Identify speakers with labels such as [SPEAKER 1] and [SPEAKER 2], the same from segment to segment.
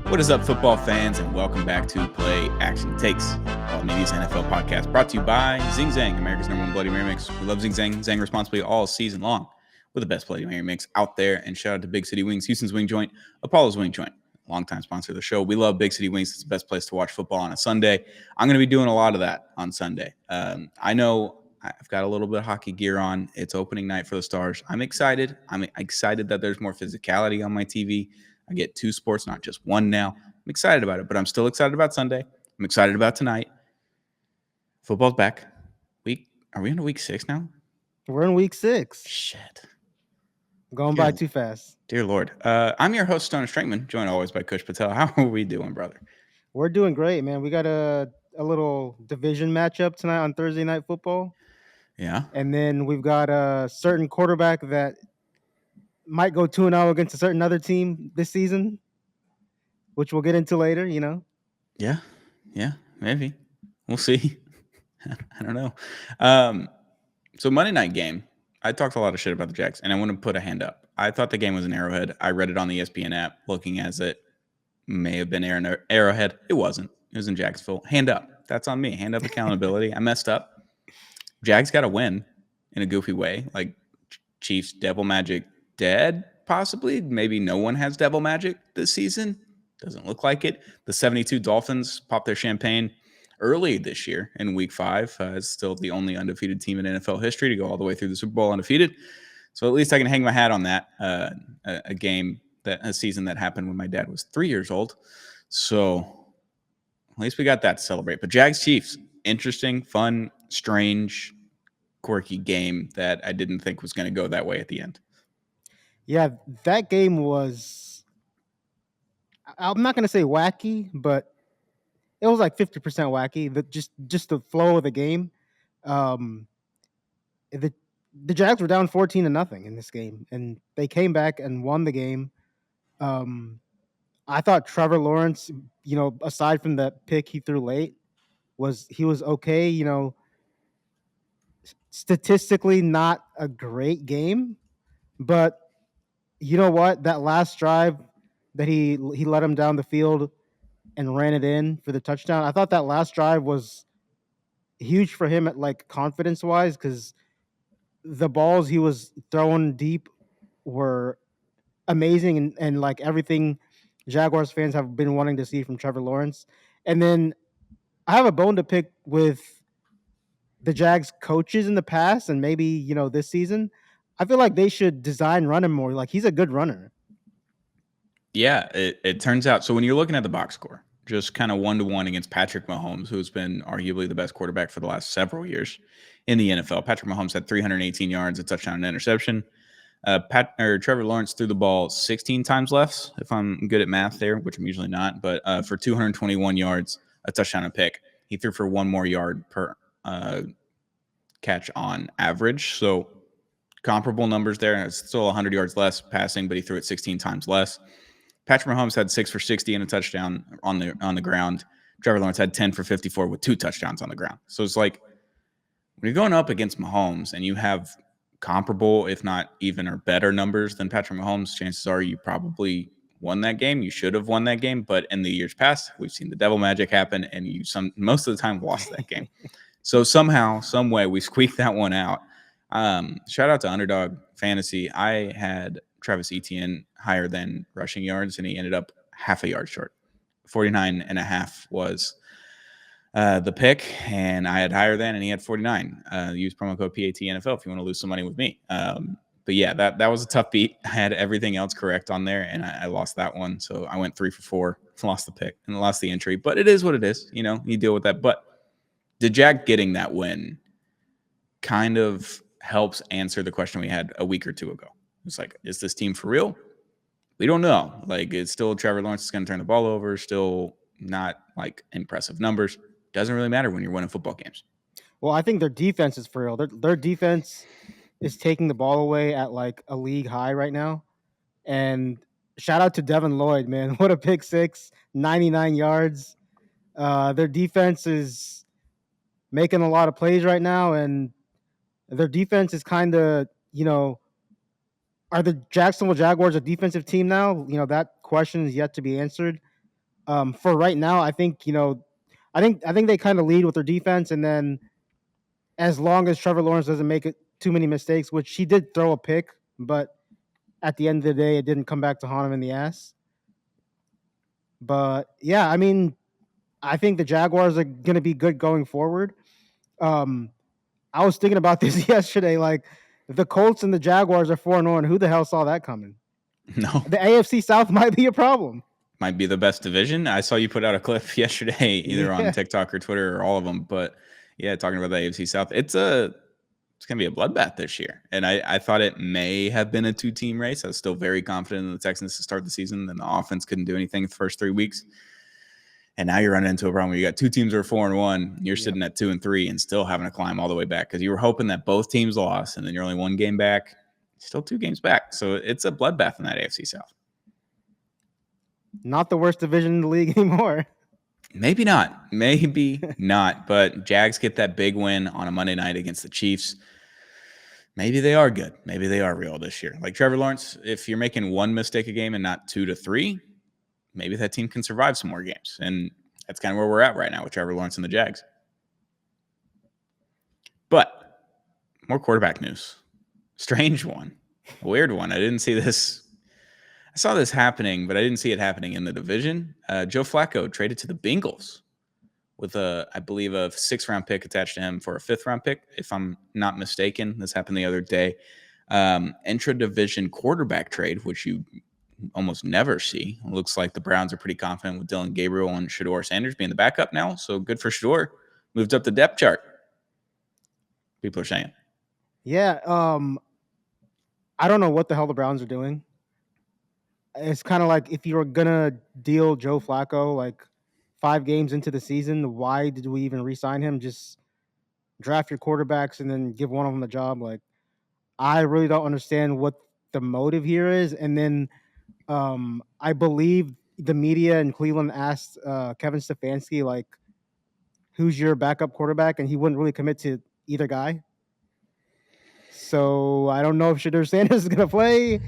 [SPEAKER 1] What is up, football fans, and welcome back to Play Action Takes, All Media's NFL podcast, brought to you by Zing Zang, America's #1 Bloody Mary mix. We love Zing Zang, Zang responsibly all season long. We're the best Bloody Mary mix out there, and shout out to Big City Wings, Houston's Wing Joint, Apollo's Wing Joint, longtime sponsor of the show. We love Big City Wings. It's the best place to watch football on a Sunday. I'm going to be doing a lot of that on Sunday. I know I've got a little bit of hockey gear on. It's opening night for the Stars. I'm excited. I'm excited that there's more physicality on my TV. I get two sports, not just one now. I'm excited about it, but I'm still excited about Sunday. I'm excited about tonight. Football's back. Are we into week 6 now?
[SPEAKER 2] We're in week 6.
[SPEAKER 1] Shit.
[SPEAKER 2] Going by too fast.
[SPEAKER 1] Dear Lord. I'm your host, Stoner Strankman, joined always by Kush Patel. How are we doing, brother?
[SPEAKER 2] We're doing great, man. We got a little division matchup tonight on Thursday Night Football.
[SPEAKER 1] Yeah.
[SPEAKER 2] And then we've got a certain quarterback that might go 2-0 against a certain other team this season, which we'll get into later,
[SPEAKER 1] Yeah, maybe. We'll see. I don't know. So Monday night game, I talked a lot of shit about the Jags, and I want to put a hand up. I thought the game was an Arrowhead. I read it on the ESPN app, looking as it may have been Arrowhead. It wasn't. It was in Jacksonville. Hand up. That's on me. Hand up accountability. I messed up. Jags got to win in a goofy way. Like Chiefs Devil Magic dead, possibly. Maybe no one has Devil Magic this season. Doesn't look like it. The 72 Dolphins popped their champagne early this year in week 5. It's still the only undefeated team in NFL history to go all the way through the Super Bowl undefeated. So at least I can hang my hat on that. A season that happened when my dad was 3 years old. So at least we got that to celebrate. But Jags Chiefs, interesting, fun, strange, quirky game that I didn't think was going to go that way at the end.
[SPEAKER 2] Yeah, that game was, I'm not going to say wacky, but it was like 50% wacky. Just the flow of the game. The Jags were down 14-0 in this game, and they came back and won the game. I thought Trevor Lawrence, aside from the pick he threw late, was okay. Statistically not a great game, but you know what? That last drive that he let him down the field and ran it in for the touchdown. I thought that last drive was huge for him at like confidence wise, because the balls he was throwing deep were amazing and like everything Jaguars fans have been wanting to see from Trevor Lawrence. And then I have a bone to pick with the Jags coaches in the past and maybe, this season. I feel like they should design run him more. Like, he's a good runner.
[SPEAKER 1] Yeah, it turns out. So when you're looking at the box score, just kind of 1-to-1 against Patrick Mahomes, who's been arguably the best quarterback for the last several years in the NFL. Patrick Mahomes had 318 yards, a touchdown, and an interception. Trevor Lawrence threw the ball 16 times less, if I'm good at math there, which I'm usually not, but for 221 yards, a touchdown, and a pick. He threw for 1 more yard per catch on average. So comparable numbers there. It's still 100 yards less passing, but he threw it 16 times less. Patrick Mahomes had 6 for 60 and a touchdown on the ground. Trevor Lawrence had 10 for 54 with 2 touchdowns on the ground. So it's like when you're going up against Mahomes and you have comparable, if not even or better numbers than Patrick Mahomes, chances are you probably won that game. You should have won that game. But in the years past, we've seen the devil magic happen, and you most of the time lost that game. So somehow, some way, we squeaked that one out. Shout out to Underdog Fantasy. I had Travis Etienne higher than rushing yards, and he ended up half a yard short. 49.5 was the pick, and I had higher than, and he had 49. Use promo code PATNFL if you want to lose some money with me. But yeah, that was a tough beat. I had everything else correct on there, and I lost that one. So I went 3 for 4, lost the pick, and lost the entry. But it is what it is. You deal with that. But the Jag getting that win kind of helps answer the question we had a week or two ago. It's like, is this team for real? We don't know. Like, it's still Trevor Lawrence is going to turn the ball over, still not like impressive numbers. Doesn't really matter when you're winning football games.
[SPEAKER 2] Well, I think their defense is for real. Their defense is taking the ball away at like a league high right now. And shout out to Devin Lloyd, man. What a pick six, 99 yards. Their defense is making a lot of plays right now, and their defense is kind of, are the Jacksonville Jaguars a defensive team now? That question is yet to be answered. For right now, I think I think they kind of lead with their defense, and then as long as Trevor Lawrence doesn't make it too many mistakes, which he did throw a pick, but at the end of the day, it didn't come back to haunt him in the ass. But yeah, I mean, I think the Jaguars are going to be good going forward. Um, I was thinking about this yesterday. Like, if the Colts and the Jaguars are 4-1, who the hell saw that coming?
[SPEAKER 1] No,
[SPEAKER 2] The AFC South might be a problem.
[SPEAKER 1] might be the best division. I saw you put out a clip yesterday, either on
[SPEAKER 2] Yeah.
[SPEAKER 1] TikTok or Twitter or all of them. But yeah, talking about the AFC South, it's gonna be a bloodbath this year. And I thought it may have been a 2-team race. I was still very confident in the Texans to start the season, and the offense couldn't do anything the first 3 weeks. And now you're running into a problem where you got 2 teams that are 4-1. You're sitting at 2-3 and still having to climb all the way back because you were hoping that both teams lost, and then you're only 1 game back, still 2 games back. So it's a bloodbath in that AFC South.
[SPEAKER 2] Not the worst division in the league anymore.
[SPEAKER 1] Maybe not. Maybe not. But Jags get that big win on a Monday night against the Chiefs. Maybe they are good. Maybe they are real this year. Like Trevor Lawrence, if you're making 1 mistake a game and not 2 to 3, maybe that team can survive some more games. And that's kind of where we're at right now with Trevor Lawrence and the Jags. But more quarterback news. Strange one. A weird one. I didn't see this. I saw this happening, but I didn't see it happening in the division. Joe Flacco traded to the Bengals with I believe, a 6th-round pick attached to him for a 5th-round pick, if I'm not mistaken. This happened the other day. Intra-division quarterback trade, which you almost never see. It looks like the Browns are pretty confident with Dylan Gabriel and Shador Sanders being the backup now. So good for Shador. Moved up the depth chart. People are saying.
[SPEAKER 2] Yeah. I don't know what the hell the Browns are doing. It's kind of like if you were gonna deal Joe Flacco like 5 games into the season, why did we even re-sign him? Just draft your quarterbacks and then give one of them the job. Like, I really don't understand what the motive here is. And then I believe the media in Cleveland asked Kevin Stefanski, like, who's your backup quarterback? And he wouldn't really commit to either guy. So I don't know if Shador Sanders is going to play.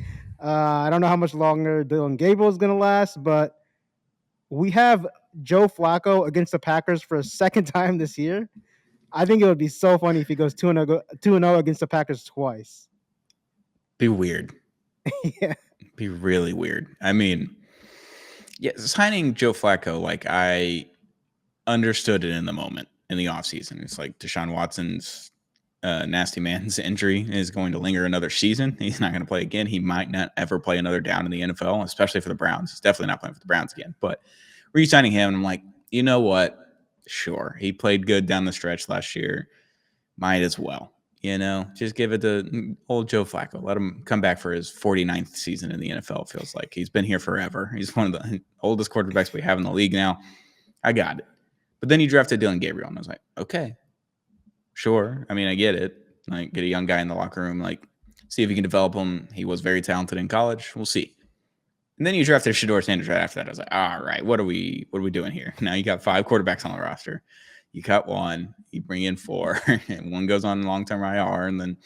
[SPEAKER 2] I don't know how much longer Dylan Gabriel is going to last, but we have Joe Flacco against the Packers for a second time this year. I think it would be so funny if he goes 2-0 against the Packers twice.
[SPEAKER 1] Be weird.
[SPEAKER 2] Yeah.
[SPEAKER 1] Be really weird. I mean, yeah, signing Joe Flacco, like I understood it in the moment in the offseason. It's like Deshaun Watson's nasty man's injury is going to linger another season. He's not going to play again. He might not ever play another down in the NFL, especially for the Browns. He's definitely not playing for the Browns again. But re-signing him, I'm like, you know what? Sure. He played good down the stretch last year. Might as well. Just give it to old Joe Flacco. Let him come back for his 49th season in the NFL. It feels like he's been here forever. He's one of the oldest quarterbacks we have in the league now. I got it. But then you drafted Dylan Gabriel, and I was like, okay, sure. I mean, I get it. Like, get a young guy in the locker room, like, see if you can develop him. He was very talented in college. We'll see. And then you drafted Shador Sanders right after that. I was like, all right, what are we doing here? Now you got 5 quarterbacks on the roster. You cut 1, you bring in 4, and 1 goes on long-term IR, and then,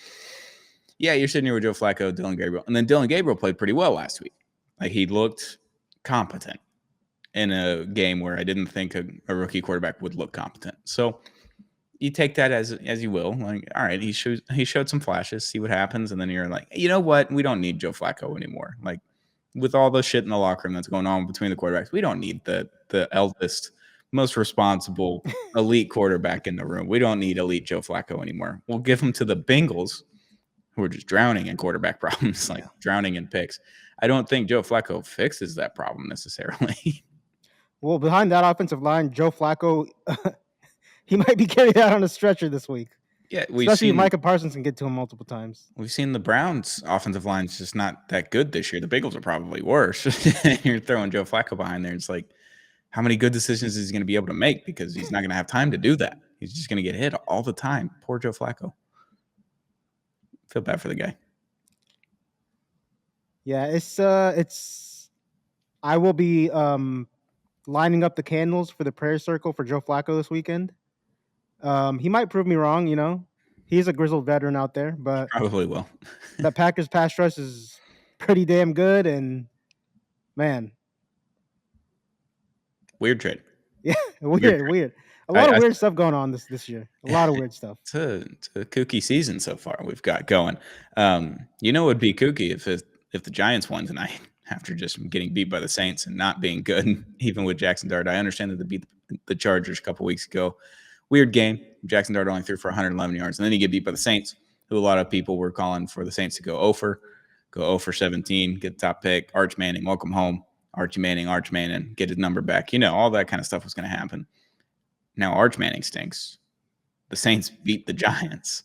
[SPEAKER 1] yeah, you're sitting here with Joe Flacco, Dylan Gabriel, and then Dylan Gabriel played pretty well last week. Like, he looked competent in a game where I didn't think a rookie quarterback would look competent. So you take that as you will. Like, all right, he showed some flashes, see what happens, and then you're like, you know what? We don't need Joe Flacco anymore. Like, with all the shit in the locker room that's going on between the quarterbacks, we don't need the eldest, most responsible, elite quarterback in the room. We don't need elite Joe Flacco anymore. We'll give him to the Bengals, who are just drowning in quarterback problems, like drowning in picks. I don't think Joe Flacco fixes that problem necessarily.
[SPEAKER 2] Well, behind that offensive line, Joe Flacco, he might be carried out on a stretcher this week.
[SPEAKER 1] Yeah,
[SPEAKER 2] Especially if Micah Parsons can get to him multiple times.
[SPEAKER 1] We've seen the Browns' offensive line's just not that good this year. The Bengals are probably worse. You're throwing Joe Flacco behind there. It's like, how many good decisions is he going to be able to make? Because he's not going to have time to do that. He's just going to get hit all the time. Poor Joe Flacco. Feel bad for the guy.
[SPEAKER 2] Yeah, it's. I will be lining up the candles for the prayer circle for Joe Flacco this weekend. He might prove me wrong. He's a grizzled veteran out there, but
[SPEAKER 1] Probably will.
[SPEAKER 2] the Packers pass rush is pretty damn good, and man,
[SPEAKER 1] Weird trade.
[SPEAKER 2] Yeah,
[SPEAKER 1] Weird
[SPEAKER 2] weird. A
[SPEAKER 1] trade.
[SPEAKER 2] lot of weird stuff going on this year. A lot of weird stuff.
[SPEAKER 1] It's a kooky season so far we've got going. It would be kooky if the Giants won tonight after just getting beat by the Saints and not being good, even with Jackson Dart. I understand that they beat the Chargers a couple weeks ago. Weird game. Jackson Dart only threw for 111 yards, and then you get beat by the Saints, who a lot of people were calling for the Saints to go 0 for 17, get the top pick. Arch Manning, welcome home. Arch Manning, get his number back. All that kind of stuff was going to happen. Now Arch Manning stinks. The Saints beat the Giants.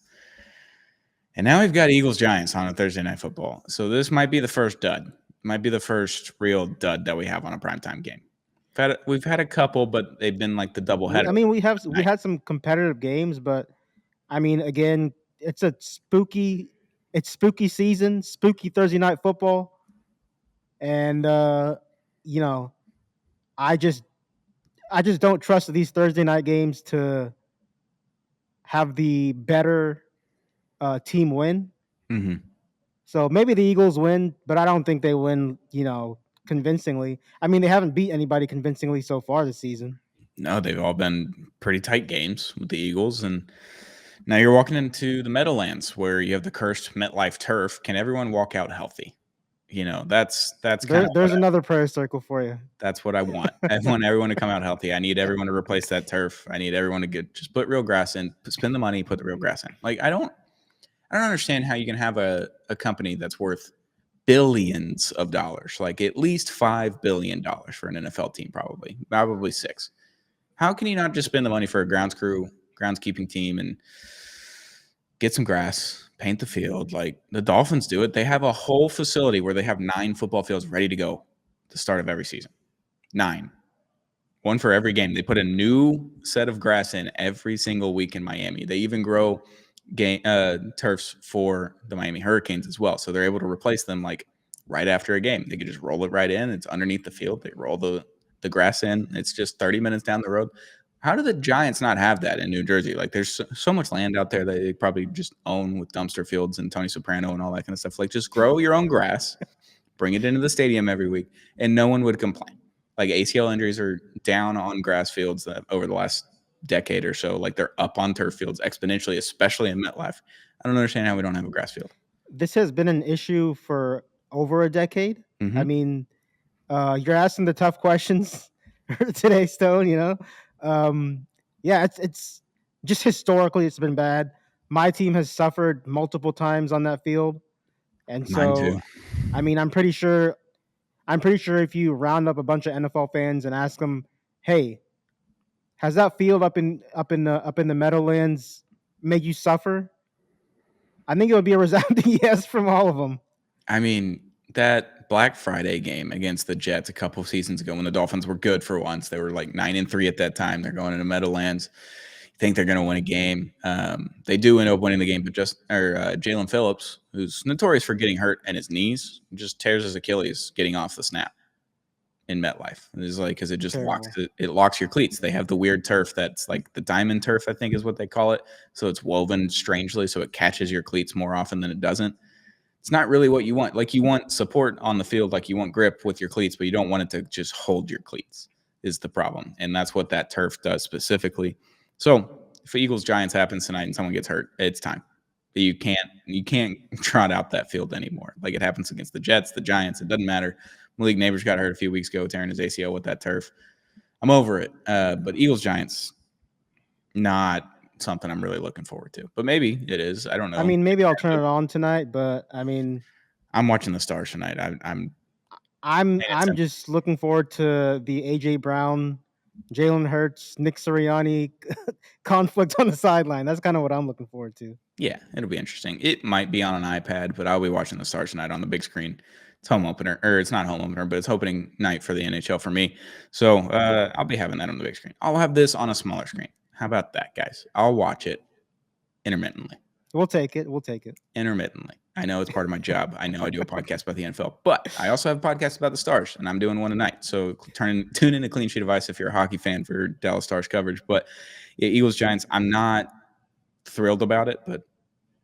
[SPEAKER 1] And now we've got Eagles-Giants on a Thursday Night Football. So this might be the first dud. Might be the first real dud that we have on a primetime game. We've had a couple, but they've been like the doubleheader.
[SPEAKER 2] I mean, we had some competitive games, but I mean, again, it's spooky season, spooky Thursday Night Football, and I just don't trust these Thursday night games to have the better team win.
[SPEAKER 1] Mm-hmm.
[SPEAKER 2] So maybe the Eagles win, but I don't think they win, convincingly. I mean, they haven't beat anybody convincingly so far this season.
[SPEAKER 1] No, they've all been pretty tight games with the Eagles. And now you're walking into the Meadowlands where you have the cursed MetLife turf. Can everyone walk out healthy? That's kind of
[SPEAKER 2] there's another prayer circle for you.
[SPEAKER 1] That's what I want. I want everyone to come out healthy. I need everyone to replace that turf. I need everyone to just put real grass in, spend the money, put the real grass in. Like I don't understand how you can have a company that's worth billions of dollars, like at least $5 billion for an NFL team, probably 6. How can you not just spend the money for a groundskeeping team and get some grass, paint the field? Like the Dolphins do it. They have a whole facility where they have 9 football fields ready to go at the start of every season. 9. One for every game. They put a new set of grass in every single week in Miami. They even grow turfs for the Miami Hurricanes as well. So they're able to replace them like right after a game. They could just roll it right in. It's underneath the field. They roll the grass in. It's just 30 minutes down the road. How do the Giants not have that in New Jersey? Like there's so much land out there that they probably just own with dumpster fields and Tony Soprano and all that kind of stuff. Like just grow your own grass, bring it into the stadium every week, and no one would complain. Like ACL injuries are down on grass fields over the last decade or so. Like they're up on turf fields exponentially, especially in MetLife. I don't understand how we don't have a grass field.
[SPEAKER 2] This has been an issue for over a decade.
[SPEAKER 1] Mm-hmm.
[SPEAKER 2] I mean, you're asking the tough questions today, Stone. It's just historically it's been bad. My team has suffered multiple times on that field, and
[SPEAKER 1] Mine
[SPEAKER 2] so
[SPEAKER 1] too.
[SPEAKER 2] I mean, I'm pretty sure if you round up a bunch of NFL fans and ask them, "Hey, has that field up in the Meadowlands made you suffer?" I think it would be a resounding yes from all of them.
[SPEAKER 1] I mean, that Black Friday game against the Jets a couple of seasons ago when the Dolphins were good for once, they were like 9-3 at that time. They're going into Meadowlands. You think they're going to win a game. They do end up winning the game, but Jalen Phillips, who's notorious for getting hurt in his knees, just tears his Achilles getting off the snap in MetLife. It's like because it just locks your cleats. They have the weird turf that's like the diamond turf, I think is what they call it. So it's woven strangely, so it catches your cleats more often than it doesn't. It's not really what you want. Like you want support on the field, like you want grip with your cleats, but you don't want it to just hold your cleats is the problem. And that's what that turf does specifically. So if Eagles Giants happens tonight and someone gets hurt, it's time. You can't trot out that field anymore. Like it happens against the Jets, the Giants, it doesn't matter. Malik Neighbors got hurt a few weeks ago, tearing his ACL with that turf. I'm over it. But Eagles Giants, not something I'm really looking forward to. But maybe it is. I don't know.
[SPEAKER 2] I mean, maybe I'll turn it on tonight, but I mean,
[SPEAKER 1] I'm watching the Stars tonight.
[SPEAKER 2] I'm just looking forward to the AJ Brown, Jalen Hurts, Nick Sirianni conflict on the sideline. That's kind of what I'm looking forward to.
[SPEAKER 1] Yeah, it'll be interesting. It might be on an iPad, but I'll be watching the Stars tonight on the big screen. It's home opener, or it's not home opener, but it's opening night for the NHL for me. So I'll be having that on the big screen. I'll have this on a smaller screen. How about that, guys? I'll watch it intermittently.
[SPEAKER 2] We'll take it.
[SPEAKER 1] Intermittently. I know it's part of my job. I know I do a podcast about the NFL, but I also have a podcast about the Stars, and I'm doing one tonight. So tune in to Clean Sheet Advice if you're a hockey fan for Dallas Stars coverage. But yeah, Eagles Giants, I'm not thrilled about it, but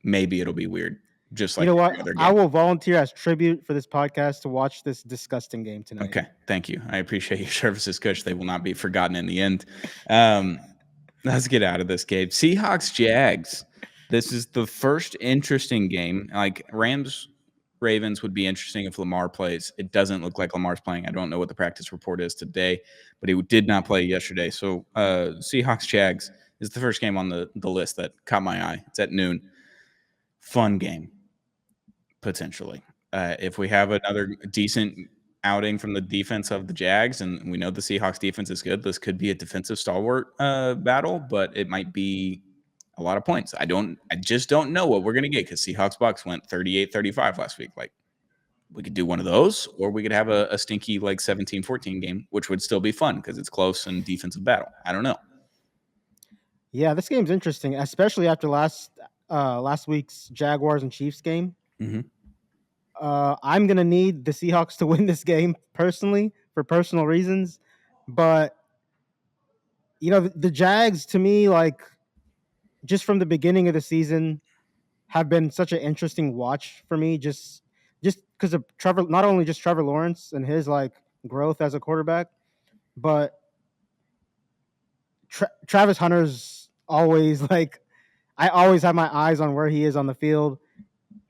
[SPEAKER 1] maybe it'll be weird just
[SPEAKER 2] You
[SPEAKER 1] like
[SPEAKER 2] know
[SPEAKER 1] every
[SPEAKER 2] what?
[SPEAKER 1] other
[SPEAKER 2] I
[SPEAKER 1] game.
[SPEAKER 2] will volunteer as tribute for this podcast to watch this disgusting game tonight.
[SPEAKER 1] Okay, thank you. I appreciate your services, Kush. They will not be forgotten in the end. Um, let's get out of this game. Seahawks Jags. This is the first interesting game. Like Rams Ravens would be interesting if Lamar plays. It doesn't look like Lamar's playing. I don't know what the practice report is today, but he did not play yesterday. So Seahawks Jags is the first game on the list that caught my eye. It's at noon. Fun game, potentially. If we have another decent outing from the defense of the Jags, and we know the Seahawks defense is good, this could be a defensive stalwart battle, but it might be a lot of points. I just don't know what we're going to get because Seahawks Bucks went 38-35 last week. Like, we could do one of those, or we could have a stinky like 17-14 game, which would still be fun because it's close and defensive battle. I don't know.
[SPEAKER 2] Yeah, this game's interesting, especially after last week's Jaguars and Chiefs game.
[SPEAKER 1] Mm-hmm.
[SPEAKER 2] I'm gonna need the Seahawks to win this game personally for personal reasons, but the Jags to me, like, just from the beginning of the season, have been such an interesting watch for me. Just because of Trevor, not only just Trevor Lawrence and his like growth as a quarterback, but Travis Hunter's always like, I always have my eyes on where he is on the field.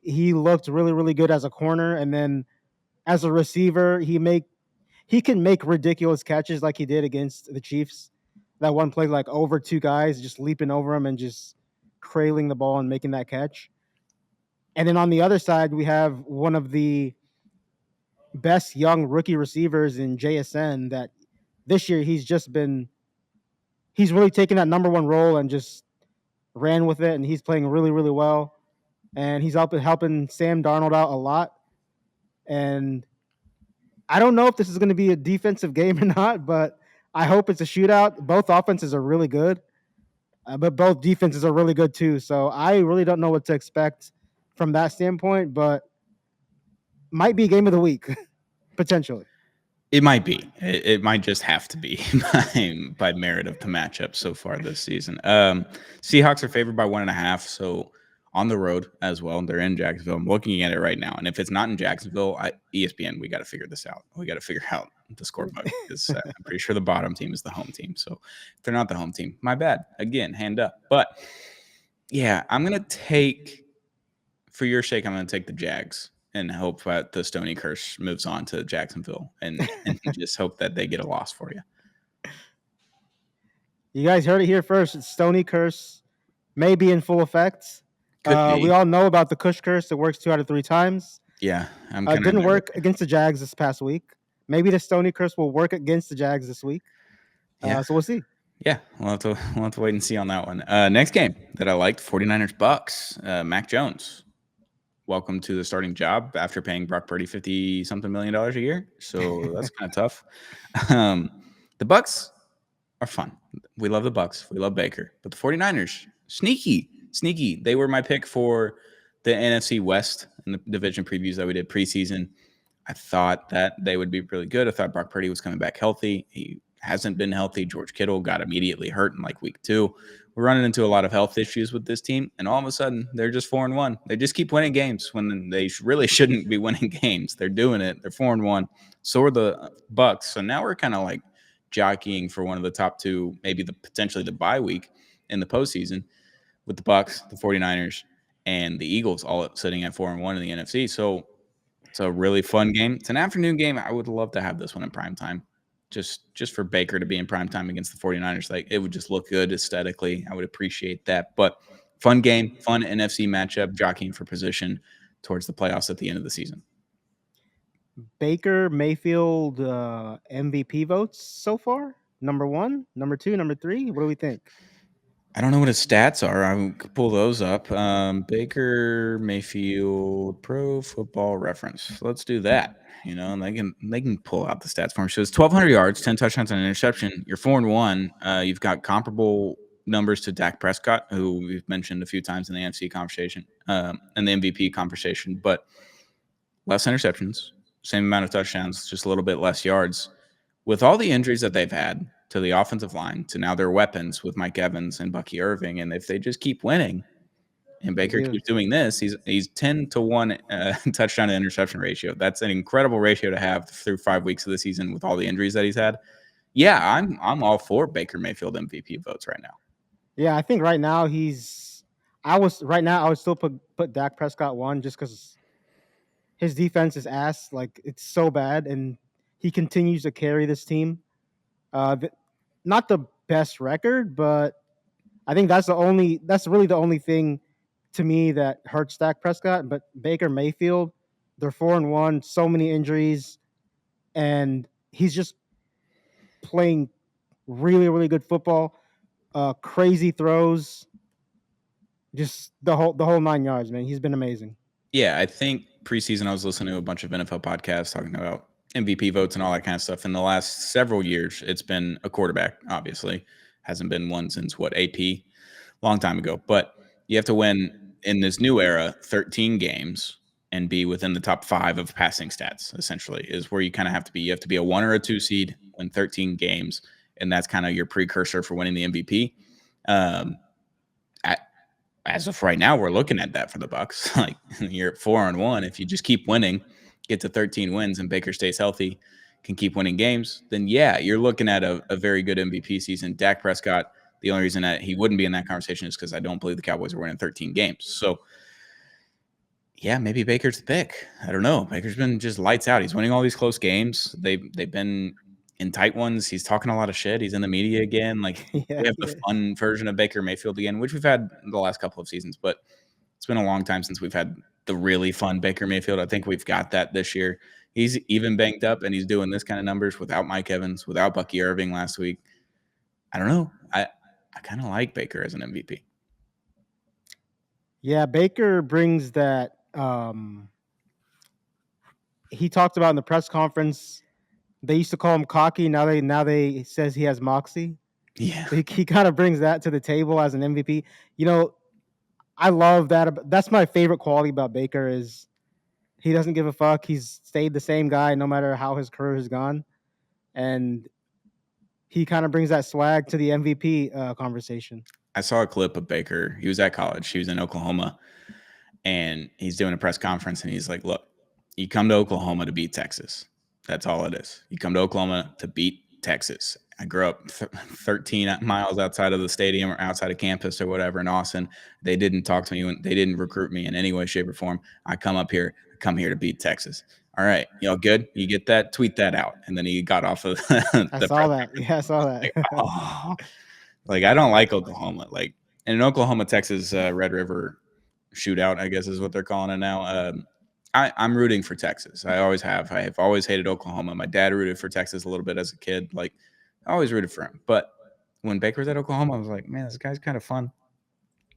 [SPEAKER 2] He looked really really good as a corner, and then as a receiver, he can make ridiculous catches like he did against the Chiefs. That one play, like over two guys, just leaping over him and just trailing the ball and making that catch. And then on the other side, we have one of the best young rookie receivers in JSN that this year he's really taken that number one role and just ran with it, and he's playing really, really well. And he's helping Sam Darnold out a lot. And I don't know if this is going to be a defensive game or not, but I hope it's a shootout. Both offenses are really good, but both defenses are really good too. So I really don't know what to expect from that standpoint, but might be game of the week potentially.
[SPEAKER 1] It might be. It might just have to be by merit of the matchup so far this season. Seahawks are favored by 1.5, so on the road as well. They're in Jacksonville. I'm looking at it right now, and if it's not in Jacksonville, ESPN, we got to figure this out. We got to figure out the scorebook because I'm pretty sure the bottom team is the home team. So if they're not the home team, my bad. Again, hand up. But yeah, I'm gonna take, for your sake, I'm gonna take the Jags and hope that the Stoney curse moves on to Jacksonville and just hope that they get a loss for you.
[SPEAKER 2] You guys heard it here first. It's Stoney curse may be in full effect. We all know about the Kush curse. It works 2 out of 3 times.
[SPEAKER 1] Yeah, I'm kind of
[SPEAKER 2] didn't work against the Jags this past week. Maybe the Stoney curse will work against the Jags this week.
[SPEAKER 1] Yeah.
[SPEAKER 2] So we'll see.
[SPEAKER 1] Yeah, we'll have to wait and see on that one. Next game that I liked, 49ers Bucks. Mac Jones, welcome to the starting job after paying Brock Purdy $50-something million a year. So that's kind of tough. The Bucks are fun. We love the Bucks. We love Baker. But the 49ers, sneaky. They were my pick for the NFC West in the division previews that we did preseason. I thought that they would be really good. I thought Brock Purdy was coming back healthy. He hasn't been healthy. George Kittle got immediately hurt in like week 2. We're running into a lot of health issues with this team, and all of a sudden they're just 4-1. They just keep winning games when they really shouldn't be winning games. They're doing it. They're 4-1. So are the Bucks. So now we're kind of like jockeying for one of the top 2, maybe potentially the bye week in the postseason, with the Bucks, the 49ers, and the Eagles all sitting at 4-1 in the NFC. So it's a really fun game. It's an afternoon game. I would love to have this one in prime time. Just for Baker to be in prime time against the 49ers. Like, it would just look good aesthetically. I would appreciate that. But fun game, fun NFC matchup, jockeying for position towards the playoffs at the end of the season.
[SPEAKER 2] Baker Mayfield MVP votes so far? Number 1, number 2, number 3? What do we think?
[SPEAKER 1] I don't know what his stats are. I could pull those up. Baker Mayfield Pro Football Reference. Let's do that. And they can pull out the stats for him. So it's 1,200 yards, 10 touchdowns, and an interception. You're 4-1. You've got comparable numbers to Dak Prescott, who we've mentioned a few times in the NFC conversation and the MVP conversation, but less interceptions, same amount of touchdowns, just a little bit less yards. With all the injuries that they've had to the offensive line, to now their weapons with Mike Evans and Bucky Irving, and if they just keep winning And
[SPEAKER 2] They
[SPEAKER 1] Baker
[SPEAKER 2] do.
[SPEAKER 1] keeps doing this. He's 10-1 touchdown to interception ratio. That's an incredible ratio to have through 5 weeks of the season with all the injuries that he's had. Yeah, I'm all for Baker Mayfield MVP votes right now.
[SPEAKER 2] Yeah, I think right now I would still put Dak Prescott one just because his defense is ass. Like it's so bad, and he continues to carry this team. Th- Not the best record, but I think that's really the only thing to me that hurts Dak Prescott. But Baker Mayfield, they're 4-1, so many injuries, and he's just playing really, really good football. Crazy throws, just the whole 9 yards, man. He's been amazing.
[SPEAKER 1] Yeah, I think preseason I was listening to a bunch of NFL podcasts talking about MVP votes and all that kind of stuff. In the last several years, it's been a quarterback, obviously. Hasn't been one since what, AP? Long time ago. But you have to win in this new era 13 games and be within the top 5 of passing stats, essentially, is where you kind of have to be. You have to be a 1 or a 2 seed, win 13 games, and that's kind of your precursor for winning the MVP. As of right now, we're looking at that for the Bucks. Like you're at 4-1. If you just keep winning, get to 13 wins, and Baker stays healthy, can keep winning games, then yeah, you're looking at a very good MVP season. Dak Prescott, the only reason that he wouldn't be in that conversation is because I don't believe the Cowboys are winning 13 games. So yeah, maybe Baker's the pick. I don't know. Baker's been just lights out. He's winning all these close games. They've been in tight ones. He's talking a lot of shit. He's in the media again. Like
[SPEAKER 2] Yeah,
[SPEAKER 1] we have the
[SPEAKER 2] yeah,
[SPEAKER 1] fun version of Baker Mayfield again, which we've had the last couple of seasons, but it's been a long time since we've had the really fun Baker Mayfield. I think we've got that this year. He's even banged up, and he's doing this kind of numbers without Mike Evans, without Bucky Irving last week. I don't know. I kind of like Baker as an MVP.
[SPEAKER 2] yeah. Baker brings that. He talked about in the press conference. They used to call him cocky. Now they says he has moxie.
[SPEAKER 1] Yeah.
[SPEAKER 2] So he kind of brings that to the table as an MVP. You know, I love that. That's my favorite quality about Baker is he doesn't give a fuck. He's stayed the same guy no matter how his career has gone, and he kind of brings that swag to the MVP conversation.
[SPEAKER 1] I saw a clip of Baker. He was at college. He was in Oklahoma, and he's doing a press conference, and he's like, "Look, you come to Oklahoma to beat Texas. That's all it is. You come to Oklahoma to beat Texas. I grew up 13 miles outside of the stadium or outside of campus or whatever in Austin. They didn't talk to me. They didn't recruit me in any way, shape, or form. I come here to beat Texas. All right, y'all good? You get that? Tweet that out." And then he got off of
[SPEAKER 2] I
[SPEAKER 1] the
[SPEAKER 2] saw
[SPEAKER 1] press
[SPEAKER 2] that. Yeah, I saw
[SPEAKER 1] like,
[SPEAKER 2] that.
[SPEAKER 1] oh, like I don't like Oklahoma. Like in an Oklahoma Texas Red River shootout, I guess is what they're calling it now. I'm rooting for Texas. I always have. I have always hated Oklahoma. My dad rooted for Texas a little bit as a kid. Like I always rooted for him. But when Baker's at Oklahoma, I was like, man, this guy's kind of fun.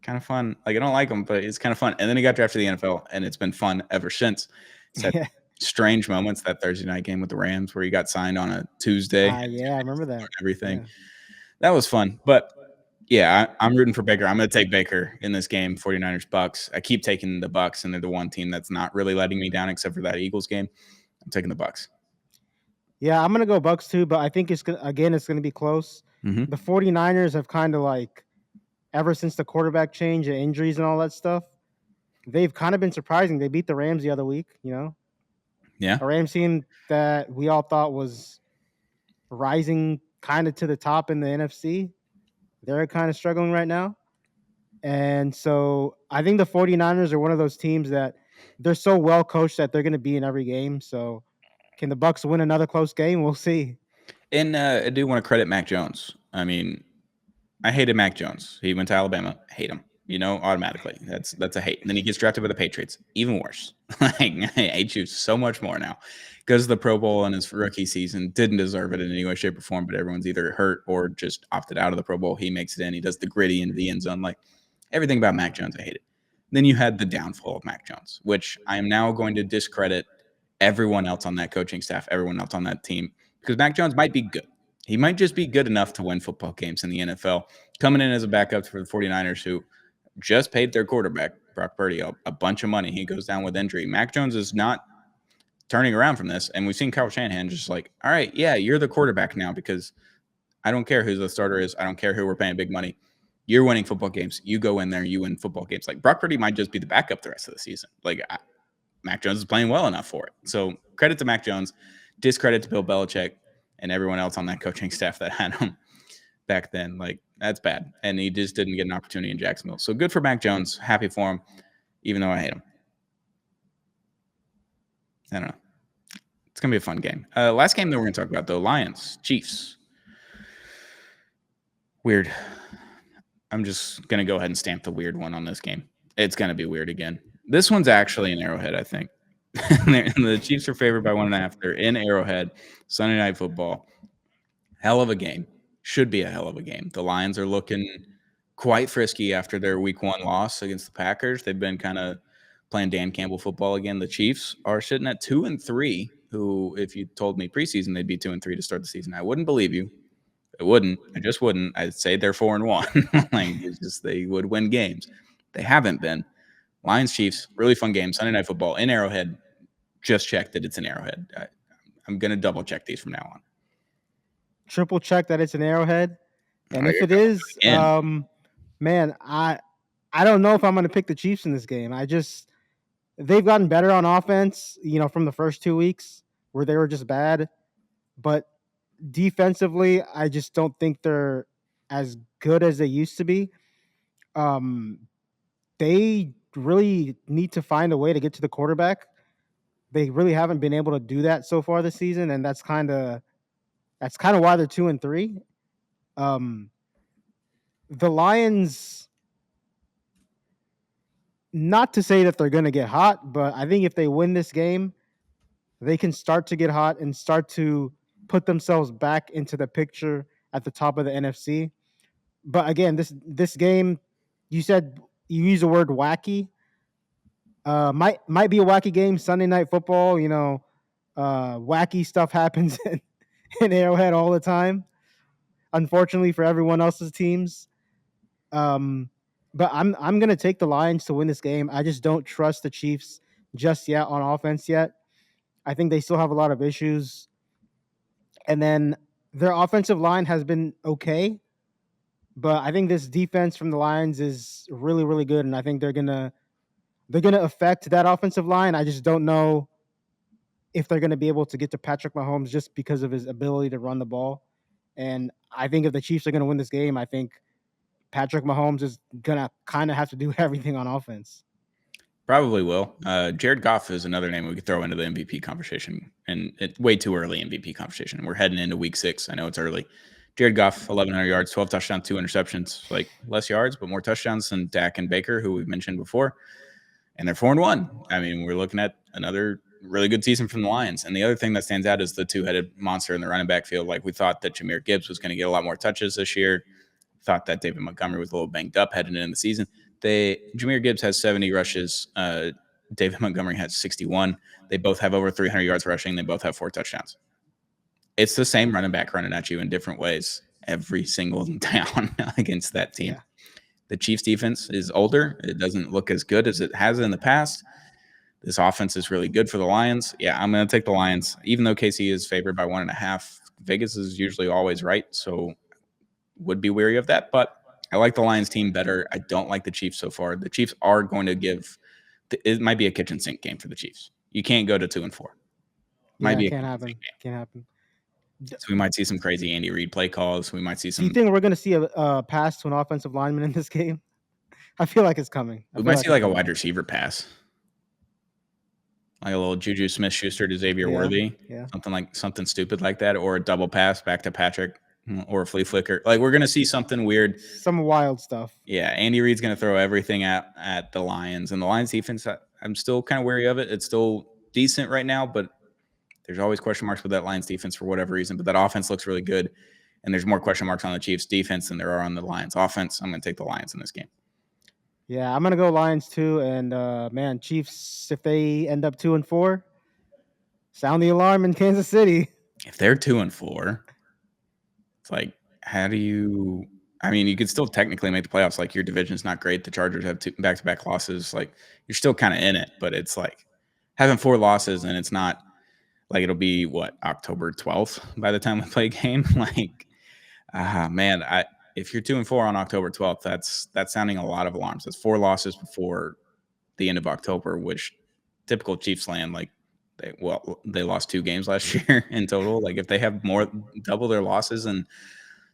[SPEAKER 1] Kind of fun. Like I don't like him, but it's kind of fun. And then he got drafted to the NFL, and it's been fun ever since. It's had
[SPEAKER 2] Yeah.
[SPEAKER 1] strange moments. That Thursday night game with the Rams, where he got signed on a Tuesday, and
[SPEAKER 2] Yeah, I remember that.
[SPEAKER 1] everything.
[SPEAKER 2] Yeah.
[SPEAKER 1] That was fun. But yeah, I'm rooting for Baker. I'm going to take Baker in this game, 49ers Bucks. I keep taking the Bucks, and they're the one team that's not really letting me down except for that Eagles game. I'm taking the Bucks.
[SPEAKER 2] Yeah, I'm gonna go Bucks too, but I think it's gonna be close.
[SPEAKER 1] Mm-hmm.
[SPEAKER 2] The 49ers have kind of like ever since the quarterback change and injuries and all that stuff, they've kind of been surprising. They beat the Rams the other week,
[SPEAKER 1] Yeah.
[SPEAKER 2] a Rams team that we all thought was rising kind of to the top in the NFC. They're kind of struggling right now. And so I think the 49ers are one of those teams that they're so well coached that they're going to be in every game. So can the Bucks win another close game? We'll see.
[SPEAKER 1] And I do want to credit Mac Jones. I mean, I hated Mac Jones. He went to Alabama. Hate him. Automatically. That's a hate. And then he gets drafted by the Patriots. Even worse. Like I hate you so much more now. Goes to the Pro Bowl in his rookie season. Didn't deserve it in any way, shape, or form, but everyone's either hurt or just opted out of the Pro Bowl. He makes it in. He does the gritty into the end zone. Like everything about Mac Jones, I hate it. Then you had the downfall of Mac Jones, which I am now going to discredit everyone else on that coaching staff, everyone else on that team, because Mac Jones might be good. He might just be good enough to win football games in the NFL. Coming in as a backup for the 49ers, who just paid their quarterback, Brock Purdy, a bunch of money. He goes down with injury. Mac Jones is not turning around from this. And we've seen Kyle Shanahan just like, all right, yeah, you're the quarterback now because I don't care who the starter is. I don't care who we're paying big money. You're winning football games. You go in there, you win football games. Like Brock Purdy might just be the backup the rest of the season. Like Mac Jones is playing well enough for it. So credit to Mac Jones, discredit to Bill Belichick and everyone else on that coaching staff that had him back then. Like that's bad. And he just didn't get an opportunity in Jacksonville. So good for Mac Jones. Happy for him, even though I hate him. I don't know. It's going to be a fun game. Last game that we're going to talk about, though, Lions, Chiefs. Weird. I'm just going to go ahead and stamp the weird one on this game. It's going to be weird again. This one's actually in Arrowhead, I think. The Chiefs are favored by 1.5. They're in Arrowhead, Sunday Night Football. Hell of a game. Should be a hell of a game. The Lions are looking quite frisky after their week 1 loss against the Packers. They've been kind of playing Dan Campbell football again. The Chiefs are sitting at 2-3, who, if you told me preseason they'd be 2-3 to start the season, I wouldn't believe you. I wouldn't. I just wouldn't. I'd say they're 4-1. Like it's just they would win games. They haven't been. Lions Chiefs, really fun game. Sunday Night Football in Arrowhead. Just check that it's in Arrowhead. I'm gonna double check these from now on.
[SPEAKER 2] Triple check that it's an Arrowhead, and if it is, man, I don't know if I'm gonna pick the Chiefs in this game. They've gotten better on offense, from the first 2 weeks where they were just bad, but defensively, I just don't think they're as good as they used to be. They really need to find a way to get to the quarterback. They really haven't been able to do that so far this season, and that's kind of why they're 2-3. The Lions, not to say that they're going to get hot, but I think if they win this game, they can start to get hot and start to put themselves back into the picture at the top of the NFC. But again, this game, you said you use the word wacky. Might be a wacky game. Sunday Night Football, wacky stuff happens in Arrowhead all the time. Unfortunately for everyone else's teams, but I'm gonna take the Lions to win this game. I just don't trust the Chiefs just yet on offense yet. I think they still have a lot of issues, and then their offensive line has been okay, but I think this defense from the Lions is really really good, and I think they're gonna affect that offensive line. I just don't know if they're going to be able to get to Patrick Mahomes just because of his ability to run the ball. And I think if the Chiefs are going to win this game, I think Patrick Mahomes is going to kind of have to do everything on offense.
[SPEAKER 1] Probably will. Jared Goff is another name we could throw into the MVP conversation, and it's way too early MVP conversation. We're heading into week 6. I know it's early. Jared Goff, 1,100 yards, 12 touchdowns, 2 interceptions, like less yards, but more touchdowns than Dak and Baker, who we've mentioned before. And they're 4-1. I mean, we're looking at another really good season from the Lions. And the other thing that stands out is the two-headed monster in the running back field. Like we thought that Jahmyr Gibbs was going to get a lot more touches this year. Thought that David Montgomery was a little banged up heading into the season. Jahmyr Gibbs has 70 rushes. David Montgomery has 61. They both have over 300 yards rushing. They both have 4 touchdowns. It's the same running back running at you in different ways every single down against that team. Yeah. The Chiefs defense is older. It doesn't look as good as it has in the past. This offense is really good for the Lions. Yeah, I'm going to take the Lions, even though KC is favored by 1.5. Vegas is usually always right, so would be wary of that. But I like the Lions team better. I don't like the Chiefs so far. The Chiefs are going to it might be a kitchen sink game for the Chiefs. You can't go to 2-4.
[SPEAKER 2] Can't happen. Can't happen.
[SPEAKER 1] So we might see some crazy Andy Reid play calls. We might see some.
[SPEAKER 2] Do you think we're going to see a pass to an offensive lineman in this game? I feel like it's coming.
[SPEAKER 1] We might see like a wide receiver pass. Like a little Juju Smith-Schuster to Xavier Worthy. Yeah. Something stupid like that. Or a double pass back to Patrick. Or a flea flicker. Like we're going to see something weird.
[SPEAKER 2] Some wild stuff.
[SPEAKER 1] Yeah, Andy Reid's going to throw everything at the Lions. And the Lions defense, I'm still kind of wary of it. It's still decent right now, but there's always question marks with that Lions defense for whatever reason. But that offense looks really good. And there's more question marks on the Chiefs defense than there are on the Lions offense. I'm going to take the Lions in this game.
[SPEAKER 2] Yeah, I'm going to go Lions too. And, man, Chiefs, if they end up 2-4, sound the alarm in Kansas City.
[SPEAKER 1] If they're 2-4, it's like, how do you – I mean, you could still technically make the playoffs. Like, your division's not great. The Chargers have 2 back-to-back losses. Like, you're still kind of in it. But it's like having 4 losses, and it's not like it'll be, October 12th by the time we play a game? Like, man, if you're 2-4 on October 12th, that's sounding a lot of alarms. That's 4 losses before the end of October, which typical Chiefs land, like they lost 2 games last year in total. Like if they have double their losses in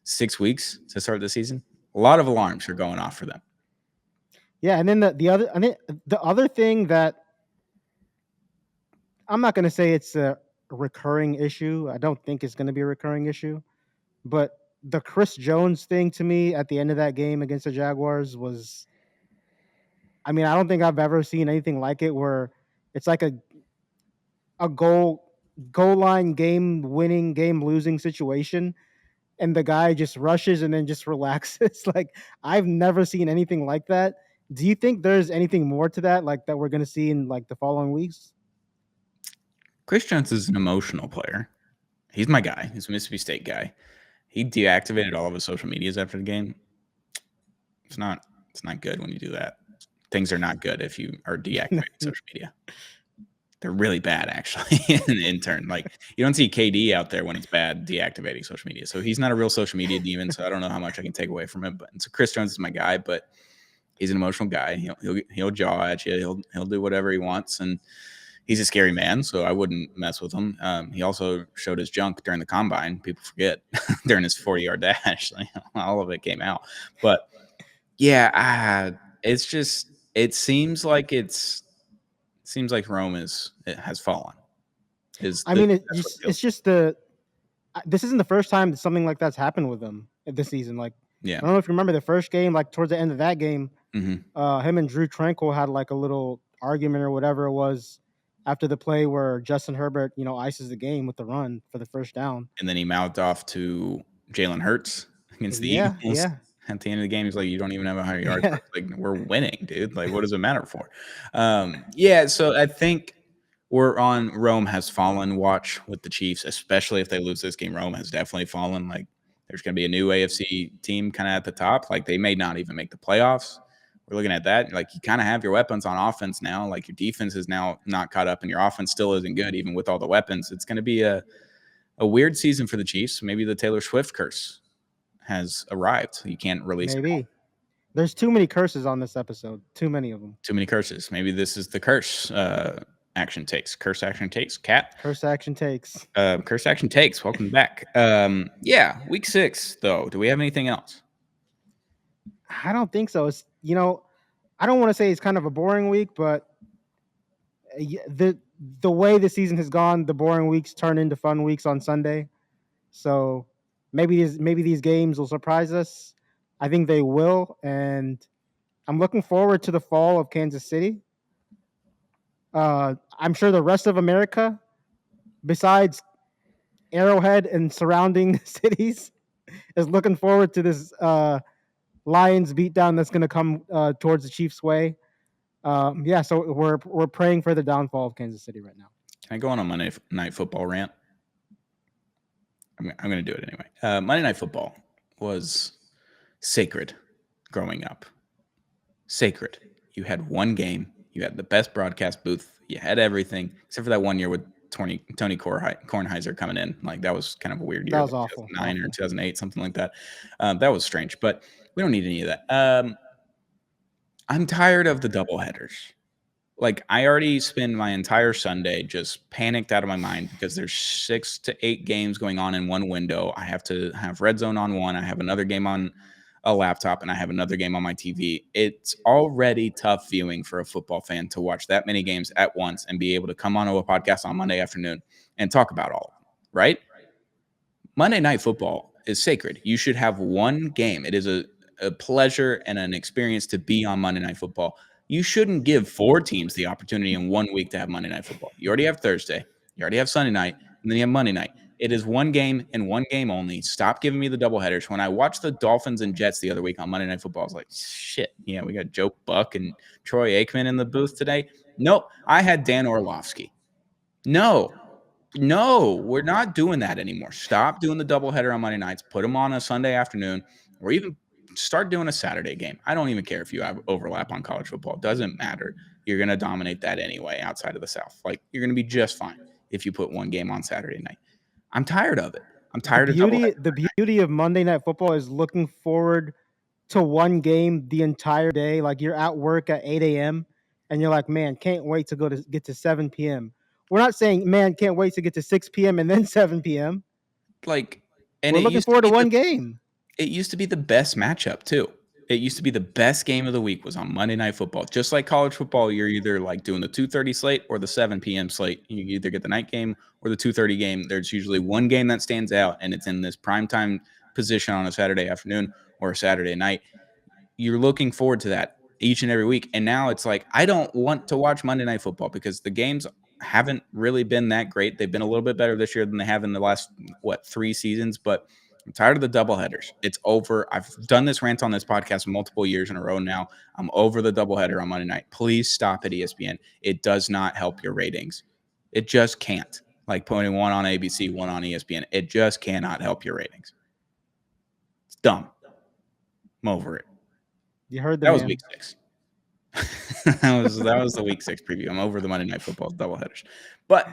[SPEAKER 1] 6 weeks to start the season, a lot of alarms are going off for them.
[SPEAKER 2] Yeah, and then the other thing that I'm not going to say it's a recurring issue. I don't think it's going to be a recurring issue, but the Chris Jones thing to me at the end of that game against the Jaguars was, I mean, I don't think I've ever seen anything like it where it's like a goal line game winning, game losing situation and the guy just rushes and then just relaxes. Like I've never seen anything like that. Do you think there's anything more to that, like that we're gonna see in like the following weeks?
[SPEAKER 1] Chris Jones is an emotional player. He's my guy. He's a Mississippi State guy. He deactivated all of his social medias after the game. It's not good when you do that. Things are not good if you are deactivating social media. They're really bad, actually, in turn. Like, you don't see KD out there when it's bad deactivating social media. So he's not a real social media demon, so I don't know how much I can take away from him. But so Chris Jones is my guy, but he's an emotional guy. He'll jaw at you. He'll do whatever he wants, and he's a scary man, so I wouldn't mess with him. He also showed his junk during the combine. People forget during his 40-yard dash. Like, all of it came out. But yeah, it's just it seems like Rome has fallen.
[SPEAKER 2] I mean,
[SPEAKER 1] That's what it
[SPEAKER 2] it's
[SPEAKER 1] feels.
[SPEAKER 2] just this isn't the first time that something like that's happened with them this season. Like
[SPEAKER 1] Yeah.
[SPEAKER 2] I don't know if you remember the first game, like towards the end of that game,
[SPEAKER 1] Mm-hmm.
[SPEAKER 2] him and Drew Tranquil had like a little argument or whatever it was after the play where Justin Herbert, ices the game with the run for the first down.
[SPEAKER 1] And then he mouthed off to Jalen Hurts against the
[SPEAKER 2] Yeah,
[SPEAKER 1] Eagles
[SPEAKER 2] yeah,
[SPEAKER 1] at the end of the game. He's like, "You don't even have 100 yards."
[SPEAKER 2] yeah.
[SPEAKER 1] Like, we're winning, dude. Like, what does it matter for? Yeah. So I think we're on Rome has fallen watch with the Chiefs, especially if they lose this game. Rome has definitely fallen. Like, there's going to be a new AFC team kind of at the top. Like, they may not even make the playoffs. We're looking at that. Like, you kind of have your weapons on offense now. Like, your defense is now not caught up, and your offense still isn't good, even with all the weapons. It's going to be a weird season for the Chiefs. Maybe the Taylor Swift curse has arrived. You can't release it.
[SPEAKER 2] Maybe there's too many curses on this episode. Too many of them.
[SPEAKER 1] Too many curses. Maybe this is the curse action takes. Curse action takes. Cat.
[SPEAKER 2] Curse action takes.
[SPEAKER 1] Curse action takes. Welcome back. Yeah, week 6 though. Do we have anything else?
[SPEAKER 2] I don't think so. It's I don't want to say it's kind of a boring week, but the way the season has gone, the boring weeks turn into fun weeks on Sunday. So maybe these games will surprise us. I think they will, and I'm looking forward to the fall of Kansas City. I'm sure the rest of America, besides Arrowhead and surrounding cities, is looking forward to this Lions beatdown that's going to come towards the Chiefs' way. Yeah, so we're praying for the downfall of Kansas City right now.
[SPEAKER 1] Can I go on a Monday Night Football rant? I'm going to do it anyway. Monday Night Football was sacred growing up. Sacred. You had one game. You had the best broadcast booth. You had everything, except for that one year with Tony Kornheiser coming in. Like, that was kind of a weird year.
[SPEAKER 2] That was
[SPEAKER 1] like
[SPEAKER 2] awful.
[SPEAKER 1] 2009 or 2008, something like that. That was strange, but we don't need any of that. I'm tired of the doubleheaders. Like, I already spend my entire Sunday just panicked out of my mind because there's 6 to 8 games going on in one window. I have to have Red Zone on one. I have another game on a laptop, and I have another game on my TV. It's already tough viewing for a football fan to watch that many games at once and be able to come onto a podcast on Monday afternoon and talk about all of them, right? Monday Night Football is sacred. You should have one game. It is a pleasure and an experience to be on Monday Night Football. You shouldn't give 4 teams the opportunity in 1 week to have Monday Night Football. You already have Thursday, you already have Sunday night, and then you have Monday night. It is one game and one game only. Stop giving me the doubleheaders. When I watched the Dolphins and Jets the other week on Monday Night Football, I was like, shit, yeah, we got Joe Buck and Troy Aikman in the booth today. Nope, I had Dan Orlovsky. No, we're not doing that anymore. Stop doing the doubleheader on Monday nights. Put them on a Sunday afternoon, or even start doing a Saturday game. I don't even care if you have overlap on college football. It doesn't matter. You're going to dominate that anyway outside of the South. Like, you're going to be just fine if you put one game on Saturday night. I'm tired of it. I'm tired of doubleheaders.
[SPEAKER 2] The beauty of Monday Night Football is looking forward to one game the entire day. Like you're at work at 8 a.m. and you're like, man, can't wait to get to 7 p.m. We're not saying, man, can't wait to get to 6 p.m. and then 7 p.m.
[SPEAKER 1] Like, and
[SPEAKER 2] We're looking forward to one game.
[SPEAKER 1] It used to be the best matchup too. It used to be the best game of the week was on Monday Night Football. Just like college football, you're either like doing the 2:30 slate or the 7 p.m. slate. You either get the night game or the 2:30 game. There's usually one game that stands out, and it's in this primetime position on a Saturday afternoon or a Saturday night. You're looking forward to that each and every week. And now it's like, I don't want to watch Monday Night Football because the games haven't really been that great. They've been a little bit better this year than they have in the last, 3 seasons, but I'm tired of the doubleheaders. It's over. I've done this rant on this podcast multiple years in a row now. I'm over the doubleheader on Monday night. Please stop at ESPN. It does not help your ratings. It just can't. Like putting one on ABC, one on ESPN. It just cannot help your ratings. It's dumb. I'm over it.
[SPEAKER 2] You heard
[SPEAKER 1] that was week 6. that was the week 6 preview. I'm over the Monday Night Football doubleheaders. But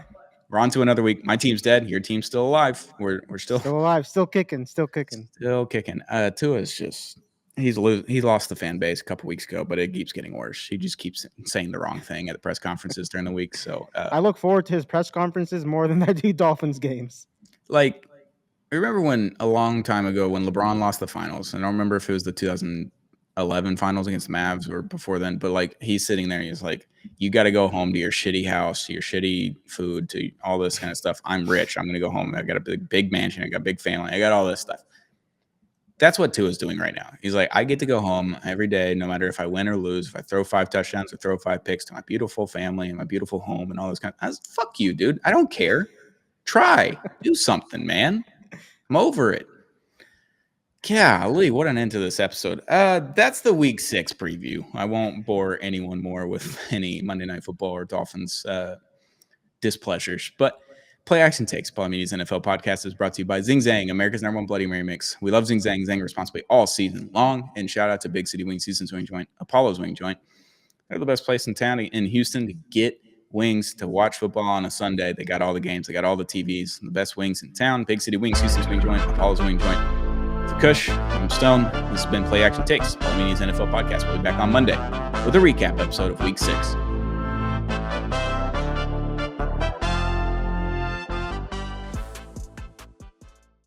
[SPEAKER 1] we're on to another week. My team's dead. Your team's still alive. We're still
[SPEAKER 2] alive, still kicking.
[SPEAKER 1] Tua is just he lost the fan base a couple weeks ago, but it keeps getting worse. He just keeps saying the wrong thing at the press conferences during the week. So
[SPEAKER 2] I look forward to his press conferences more than I do Dolphins games.
[SPEAKER 1] Like, I remember when a long time ago when LeBron lost the finals, and I don't remember if it was the 2011 finals against the Mavs or before then, but like he's sitting there and he's like, you got to go home to your shitty house, your shitty food, to all this kind of stuff. I'm rich. I'm going to go home. I got a big mansion. I got a big family. I got all this stuff. That's what Tua's doing right now. He's like, I get to go home every day, no matter if I win or lose, if I throw 5 touchdowns or throw 5 picks, to my beautiful family and my beautiful home and all this kind of stuff. Fuck you, dude. I don't care. Try. Do something, man. I'm over it. Golly, what an end to this episode. That's the week 6 preview. I won't bore anyone more with any Monday Night Football or Dolphins displeasures. But Play Action Takes, Paul Meany's NFL podcast, is brought to you by Zing Zang, America's #1 Bloody Mary mix. We love Zing Zang. Zang responsibly all season long. And shout out to Big City Wing Seasons Wing Joint, Apollo's Wing Joint. They're the best place in town in Houston to get wings, to watch football on a Sunday. They got all the games. They got all the TVs. The best wings in town. Big City Wings, Houston's Wing Joint, Apollo's Wing Joint. For Kush, I'm Stone. This has been Play Action Takes, Paul Meany's NFL podcast. We'll be back on Monday with a recap episode of Week 6.